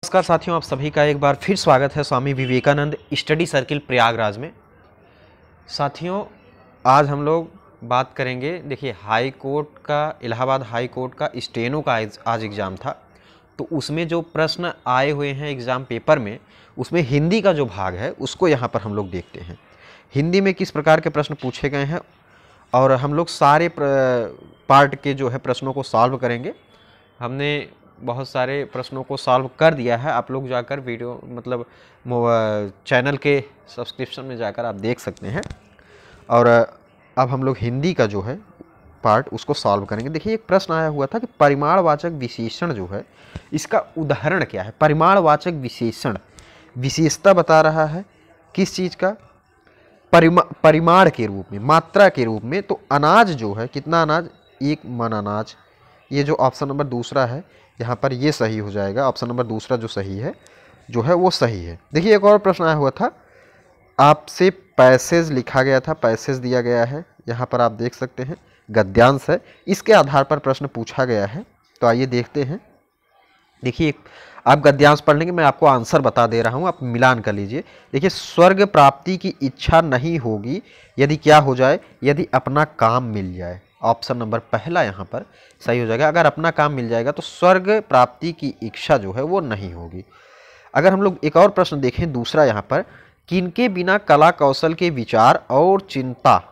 नमस्कार साथियों, आप सभी का एक बार फिर स्वागत है स्वामी विवेकानंद स्टडी सर्किल प्रयागराज में। साथियों, आज हम लोग बात करेंगे। देखिए, हाई कोर्ट का, इलाहाबाद हाई कोर्ट का स्टेनो का आज एग्ज़ाम था, तो उसमें जो प्रश्न आए हुए हैं एग्ज़ाम पेपर में, उसमें हिंदी का जो भाग है उसको यहाँ पर हम लोग देखते हैं। हिंदी में किस प्रकार के प्रश्न पूछे गए हैं और हम लोग सारे पार्ट के जो है प्रश्नों को सॉल्व करेंगे। हमने बहुत सारे प्रश्नों को सॉल्व कर दिया है। आप लोग जाकर वीडियो चैनल के सब्सक्रिप्शन में जाकर आप देख सकते हैं। और अब हम लोग हिंदी का जो है पार्ट उसको सॉल्व करेंगे। देखिए, एक प्रश्न आया हुआ था कि परिमाणवाचक विशेषण जो है इसका उदाहरण क्या है। परिमाणवाचक विशेषण विशेषता बता रहा है किस चीज़ का, परिमाण के रूप में, मात्रा के रूप में। तो अनाज जो है, कितना अनाज, 1 मन अनाज। ये जो ऑप्शन नंबर दूसरा है यहाँ पर ये सही हो जाएगा। ऑप्शन नंबर दूसरा जो सही है जो है वो सही है। देखिए, एक और प्रश्न आया हुआ था, आपसे पैसेज लिखा गया था, पैसेज दिया गया है, यहाँ पर आप देख सकते हैं गद्यांश है, इसके आधार पर प्रश्न पूछा गया है। तो आइए देखते हैं। देखिए, आप गद्यांश पढ़ लेंगे, मैं आपको आंसर बता दे रहा हूँ, आप मिलान कर लीजिए। देखिए, स्वर्ग प्राप्ति की इच्छा नहीं होगी यदि क्या हो जाए, यदि अपना काम मिल जाए। ऑप्शन नंबर पहला यहाँ पर सही हो जाएगा। अगर अपना काम मिल जाएगा तो स्वर्ग प्राप्ति की इच्छा जो है वो नहीं होगी। अगर हम लोग एक और प्रश्न देखें, दूसरा यहाँ पर, किनके बिना कला कौशल के विचार और चिंता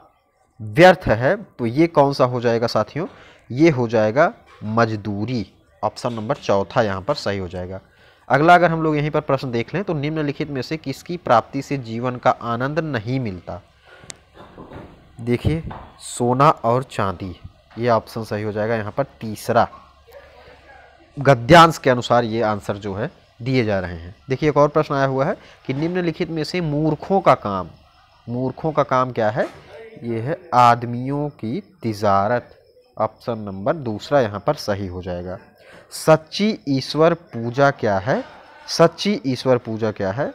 व्यर्थ है, तो ये कौन सा हो जाएगा साथियों, ये हो जाएगा मजदूरी। ऑप्शन नंबर चौथा यहाँ पर सही हो जाएगा। अगला अगर हम लोग यहीं पर प्रश्न देख लें तो निम्नलिखित में से किसकी प्राप्ति से जीवन का आनंद नहीं मिलता। देखिए, सोना और चांदी, ये ऑप्शन सही हो जाएगा यहाँ पर तीसरा। गद्यांश के अनुसार ये आंसर जो है दिए जा रहे हैं। देखिए, एक और प्रश्न आया हुआ है कि निम्नलिखित में से मूर्खों का काम, मूर्खों का काम क्या है, ये है आदमियों की तिजारत। ऑप्शन नंबर दूसरा यहाँ पर सही हो जाएगा। सच्ची ईश्वर पूजा क्या है, सच्ची ईश्वर पूजा क्या है,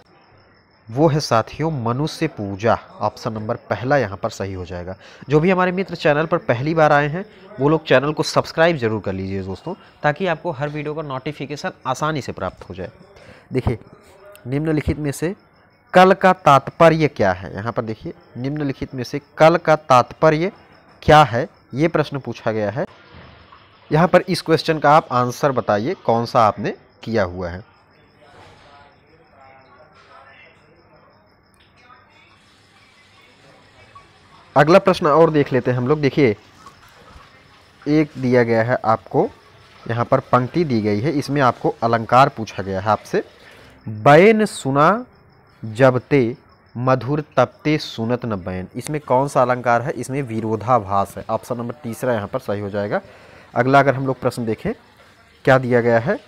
वो है साथियों मनुष्य पूजा। ऑप्शन नंबर पहला यहाँ पर सही हो जाएगा। जो भी हमारे मित्र चैनल पर पहली बार आए हैं वो लोग चैनल को सब्सक्राइब जरूर कर लीजिए दोस्तों, ताकि आपको हर वीडियो का नोटिफिकेशन आसानी से प्राप्त हो जाए। देखिए, निम्नलिखित में से कल का तात्पर्य क्या है। यहाँ पर देखिए, निम्नलिखित में से कल का तात्पर्य क्या है, ये प्रश्न पूछा गया है। यहाँ पर इस क्वेश्चन का आप आंसर बताइए, कौन सा आपने किया हुआ है। अगला प्रश्न और देख लेते हैं हम लोग। देखिए, एक दिया गया है आपको, यहाँ पर पंक्ति दी गई है, इसमें आपको अलंकार पूछा गया है आपसे। बैन सुना जबते मधुर तबते सुनत न बैन, इसमें कौन सा अलंकार है, इसमें विरोधाभास है। ऑप्शन नंबर तीसरा यहाँ पर सही हो जाएगा। अगला अगर हम लोग प्रश्न देखें, क्या दिया गया है।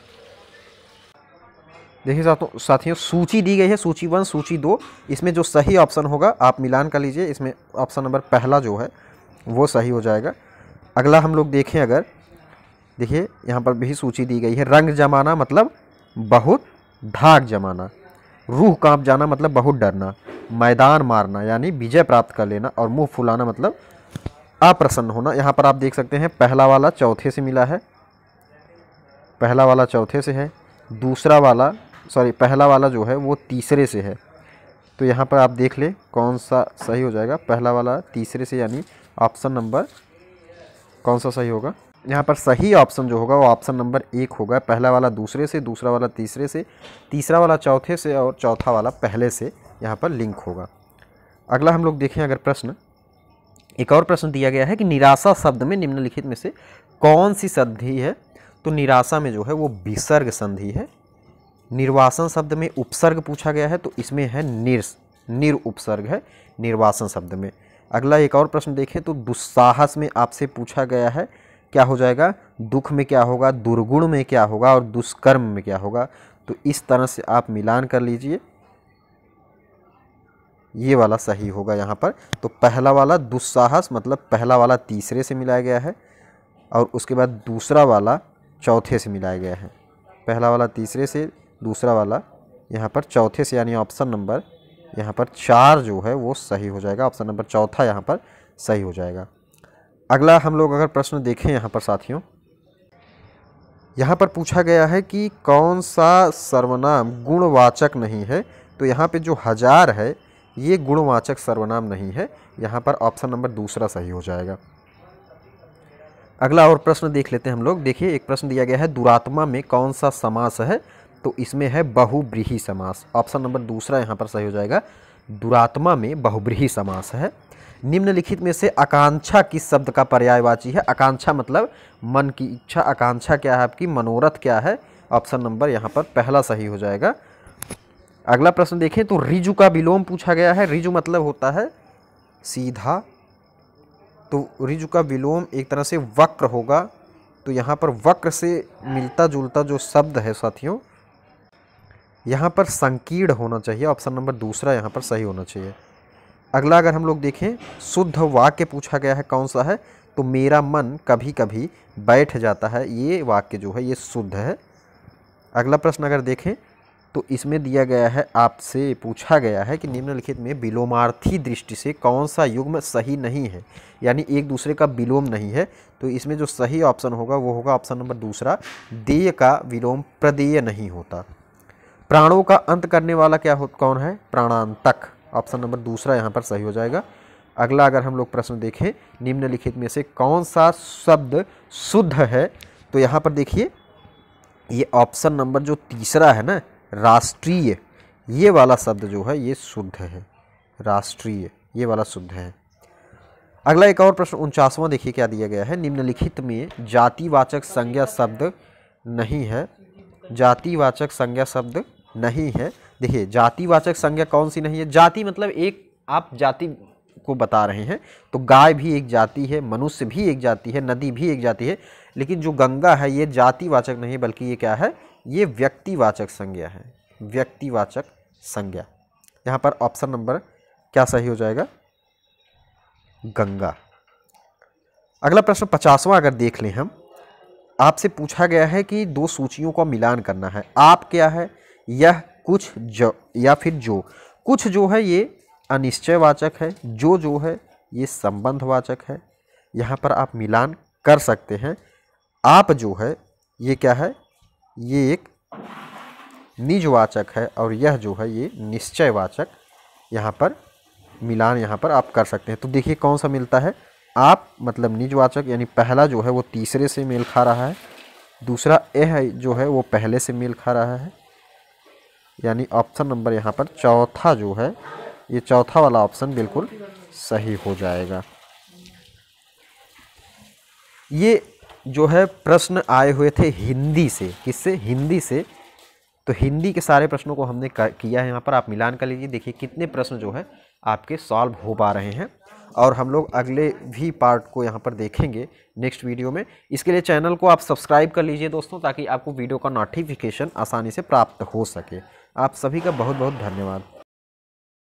देखिए साथियों, सूची दी गई है, सूची 1, सूची 2। इसमें जो सही ऑप्शन होगा आप मिलान कर लीजिए। इसमें ऑप्शन नंबर पहला जो है वो सही हो जाएगा। अगला हम लोग देखें अगर, देखिए यहाँ पर भी सूची दी गई है। रंग जमाना मतलब बहुत धाक जमाना, रूह कांप जाना मतलब बहुत डरना, मैदान मारना यानी विजय प्राप्त कर लेना, और मुंह फुलाना मतलब अप्रसन्न होना। यहाँ पर आप देख सकते हैं पहला वाला चौथे से मिला है, पहला वाला चौथे से है, दूसरा वाला पहला वाला जो है वो तीसरे से है। तो यहाँ पर आप देख ले कौन सा सही हो जाएगा। पहला वाला तीसरे से, यानी ऑप्शन नंबर कौन सा सही होगा। यहाँ पर सही ऑप्शन जो होगा वो ऑप्शन नंबर 1 होगा। पहला वाला दूसरे से, दूसरा वाला तीसरे से, तीसरा वाला चौथे से, और चौथा वाला पहले से यहाँ पर लिंक होगा। अगला हम लोग देखें अगर प्रश्न, एक और प्रश्न दिया गया है कि निराशा शब्द में निम्नलिखित में से कौन सी संधि है। तो निराशा में जो है वो विसर्ग संधि है। निर्वासन शब्द में उपसर्ग पूछा गया है, तो इसमें है निर उपसर्ग है निर्वासन शब्द में। अगला एक और प्रश्न देखें तो दुस्साहस में आपसे पूछा गया है, क्या हो जाएगा, दुख में क्या होगा, दुर्गुण में क्या होगा, और दुष्कर्म में क्या होगा। तो इस तरह से आप मिलान कर लीजिए, ये वाला सही होगा यहाँ पर। तो पहला वाला दुस्साहस मतलब पहला वाला तीसरे से मिलाया गया है, और उसके बाद दूसरा वाला चौथे से मिलाया गया है। पहला वाला तीसरे से, दूसरा वाला यहाँ पर चौथे से, यानी ऑप्शन नंबर यहाँ पर 4 जो है वो सही हो जाएगा। ऑप्शन नंबर चौथा यहाँ पर सही हो जाएगा। अगला हम लोग अगर प्रश्न देखें यहाँ पर साथियों, यहाँ पर पूछा गया है कि कौन सा सर्वनाम गुणवाचक नहीं है, तो यहाँ पे जो हजार है ये गुणवाचक सर्वनाम नहीं है, यहाँ पर ऑप्शन नंबर दूसरा सही हो जाएगा। अगला और प्रश्न देख लेते हैं हम लोग। देखिए एक प्रश्न दिया गया है दुरात्मा में कौन सा समास है, तो इसमें है बहुब्रीहि समास, ऑप्शन नंबर दूसरा यहाँ पर सही हो जाएगा। दुरात्मा में बहुब्रीहि समास है। निम्नलिखित में से आकांक्षा किस शब्द का पर्यायवाची है? आकांक्षा मतलब मन की इच्छा, आकांक्षा क्या है आपकी? मनोरथ क्या है? ऑप्शन नंबर यहाँ पर पहला सही हो जाएगा। अगला प्रश्न देखें तो ऋजु का विलोम पूछा गया है। ऋजु मतलब होता है सीधा, तो ऋजु का विलोम एक तरह से वक्र होगा, तो यहाँ पर वक्र से मिलता जुलता जो शब्द है साथियों, यहाँ पर संकीर्ण होना चाहिए, ऑप्शन नंबर दूसरा यहाँ पर सही होना चाहिए। अगला अगर हम लोग देखें शुद्ध वाक्य पूछा गया है कौन सा है, तो मेरा मन कभी कभी बैठ जाता है, ये वाक्य जो है ये शुद्ध है। अगला प्रश्न अगर देखें तो इसमें दिया गया है, आपसे पूछा गया है कि निम्नलिखित में विलोमार्थी दृष्टि से कौन सा युग्म सही नहीं है, यानी एक दूसरे का विलोम नहीं है, तो इसमें जो सही ऑप्शन होगा वो होगा ऑप्शन नंबर दूसरा, देय का विलोम प्रदेय नहीं होता। प्राणों का अंत करने वाला कौन है? प्राणांतक, ऑप्शन नंबर दूसरा यहाँ पर सही हो जाएगा। अगला अगर हम लोग प्रश्न देखें निम्नलिखित में से कौन सा शब्द शुद्ध है, तो यहाँ पर देखिए ये ऑप्शन नंबर जो तीसरा है ना, राष्ट्रीय, ये वाला शब्द जो है ये शुद्ध है, राष्ट्रीय ये वाला शुद्ध है। अगला एक और प्रश्न 49वां देखिए क्या दिया गया है। निम्नलिखित में जातिवाचक संज्ञा शब्द नहीं है, जातिवाचक संज्ञा शब्द नहीं है। देखिए जातिवाचक संज्ञा कौन सी नहीं है? जाति मतलब एक आप जाति को बता रहे हैं, तो गाय भी एक जाति है, मनुष्य भी एक जाति है, नदी भी एक जाति है, लेकिन जो गंगा है ये जातिवाचक नहीं बल्कि ये क्या है? ये व्यक्तिवाचक संज्ञा है, व्यक्तिवाचक संज्ञा। यहाँ पर ऑप्शन नंबर क्या सही हो जाएगा? गंगा। अगला प्रश्न 50वां अगर देख लें हम, आपसे पूछा गया है कि दो सूचियों का मिलान करना है। आप क्या है? यह, कुछ, जो या फिर जो। कुछ जो है ये अनिश्चयवाचक है, जो है ये संबंधवाचक है। यहाँ पर आप मिलान कर सकते हैं। आप जो है ये क्या है? ये एक निजवाचक है और यह जो है ये निश्चयवाचक। यहाँ पर मिलान यहाँ पर आप कर सकते हैं। तो देखिए कौन सा मिलता है? आप मतलब निजवाचक, यानी पहला जो है वो तीसरे से मेल खा रहा है, दूसरा यह जो है वो पहले से मेल खा रहा है, यानी ऑप्शन नंबर यहाँ पर चौथा जो है ये चौथा वाला ऑप्शन बिल्कुल सही हो जाएगा। ये जो है प्रश्न आए हुए थे हिंदी से। किससे? हिंदी से। तो हिंदी के सारे प्रश्नों को हमने किया है। यहाँ पर आप मिलान कर लीजिए, देखिए कितने प्रश्न जो है आपके सॉल्व हो पा रहे हैं, और हम लोग अगले भी पार्ट को यहाँ पर देखेंगे नेक्स्ट वीडियो में। इसके लिए चैनल को आप सब्सक्राइब कर लीजिए दोस्तों, ताकि आपको वीडियो का नोटिफिकेशन आसानी से प्राप्त हो सके। आप सभी का बहुत बहुत धन्यवाद।